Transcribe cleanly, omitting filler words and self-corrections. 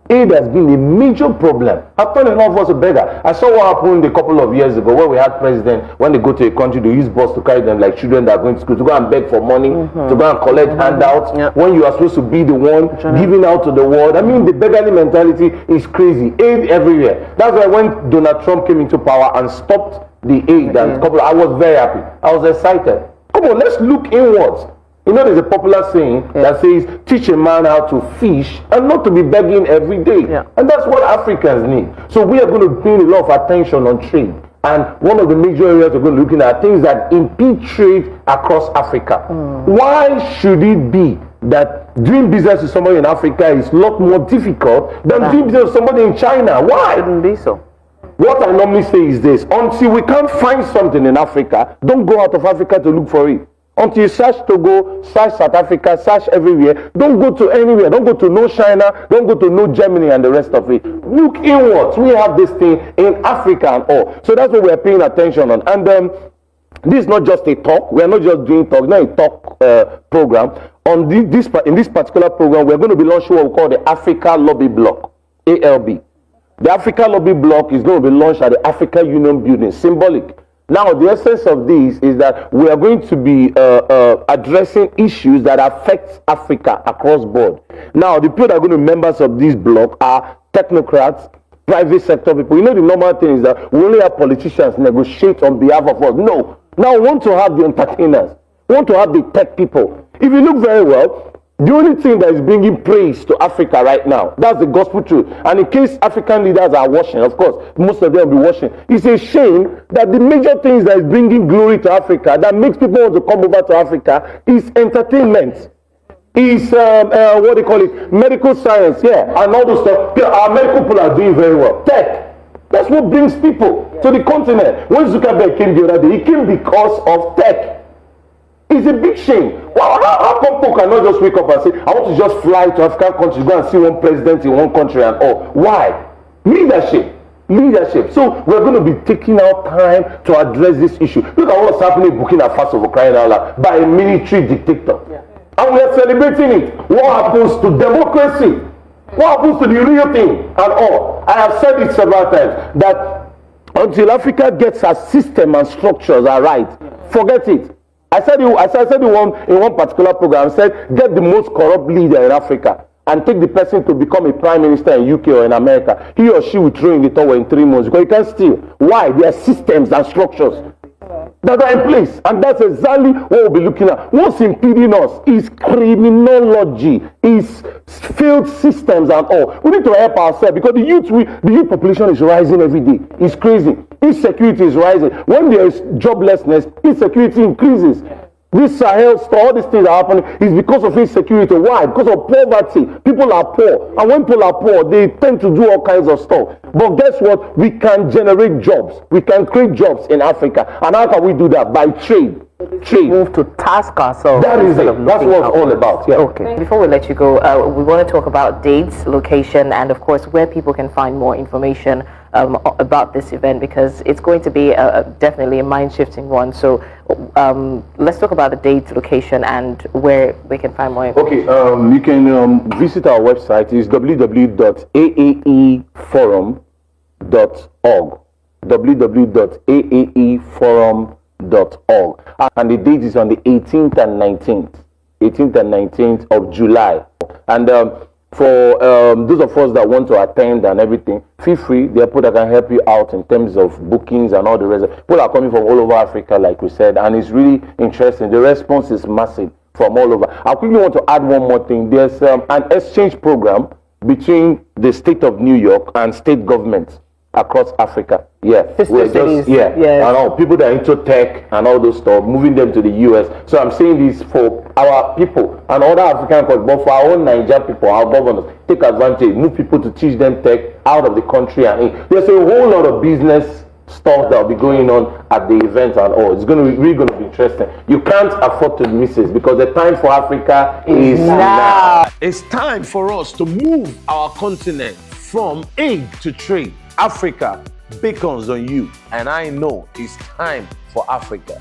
aid has been a major problem. I've told a lot of us a beggar. I saw what happened a couple of years ago where we had president, when they go to a country, they use bus to carry them like children that are going to school, to go and beg for money, to go and collect handouts, when you are supposed to be the one giving out to the world. I mean, the beggarly mentality is crazy. Aid everywhere. That's why when Donald Trump came into power and stopped the aid, and I was very happy. I was excited. Come on, let's look inwards. You know, there's a popular saying that says, teach a man how to fish and not to be begging every day. And that's what Africans need. So we are going to pay a lot of attention on trade. And one of the major areas we're going to be looking at things that impede trade across Africa. Why should it be that doing business with somebody in Africa is a lot more difficult than doing business with somebody in China? Why? It shouldn't be so. What I normally say is this: until we can't find something in Africa, don't go out of Africa to look for it. Until you search Togo, search South Africa, search everywhere, don't go to anywhere. Don't go to no China, don't go to no Germany and the rest of it. Look inwards. We have this thing in Africa and all. So that's what we're paying attention on. And this is not just a talk. We're not just doing talk. It's not a talk program. In this particular program, we're going to be launching what we call the Africa Lobby Block, ALB. The Africa Lobby Block is going to be launched at the Africa Union Building, symbolic. Now, the essence of this is that we are going to be addressing issues that affect Africa across board. Now, the people that are going to be members of this bloc are technocrats, private sector people. You know, the normal thing is that we only have politicians negotiate on behalf of us. No. Now, we want to have the entertainers. We want to have the tech people. If you look very well, the only thing that is bringing praise to Africa right now, that's the gospel truth. And in case African leaders are watching, of course, most of them will be watching, it's a shame that the major things that is bringing glory to Africa, that makes people want to come over to Africa, is entertainment. Is, what do you call it, medical science, and all those stuff. Our medical people are doing very well. Tech. That's what brings people to the continent. When Zuckerberg came the other day, he came because of tech. It's a big shame. Well, how come people cannot just wake up and say, I want to just fly to African countries, go and see one president in one country and all? Why? Leadership. Leadership. So we're going to be taking our time to address this issue. Look at what's happening in Burkina Faso, for crying out loud, by a military dictator. And we are celebrating it. What happens to democracy? What happens to the real thing and all? I have said it several times that until Africa gets her system and structures are right, forget it. I said in one particular program, I said, get the most corrupt leader in Africa and take the person to become a prime minister in UK or in America. He or she will throw in the towel in 3 months because you can't steal. Why? There are systems and structures that are in place. And that's exactly what we'll be looking at. What's impeding us is criminology, is failed systems and all. We need to help ourselves because the youth population is rising every day. It's crazy. Insecurity is rising. When there is joblessness, insecurity increases. This Sahel stuff, all these things are happening is because of insecurity. Why? Because of poverty. People are poor. And when people are poor, they tend to do all kinds of stuff. But guess what? We can generate jobs. We can create jobs in Africa. And how can we do that? By trade. Move to task ourselves. That is it. That's what it's all about. Okay. Before we let you go, we want to talk about dates, location, and of course where people can find more information about this event, because it's going to be definitely a mind-shifting one. So let's talk about the date, location, and where we can find more information. Okay. You can visit our website. It's www.AAEForum.org. www.AAEForum.org. And the date is on the 18th and 19th of July. And for those of us that want to attend and everything, feel free. There are people that can help you out in terms of bookings and all the rest. People are coming from all over Africa, like we said, and it's really interesting. The response is massive from all over. I quickly want to add one more thing. There's an exchange program between the state of New York and state governments across Africa. And all people that are into tech and all those stuff, moving them to the US. So I'm saying this for our people and other African countries, but for our own Nigerian people, our governors, take advantage, move people to teach them tech out of the country and in. There's a whole lot of business stuff that will be going on at the event and all. It's really going to be interesting. You can't afford to miss it because the time for Africa is now. It's time for us to move our continent from aid to trade. Africa beckons on you, and I know it's time for Africa.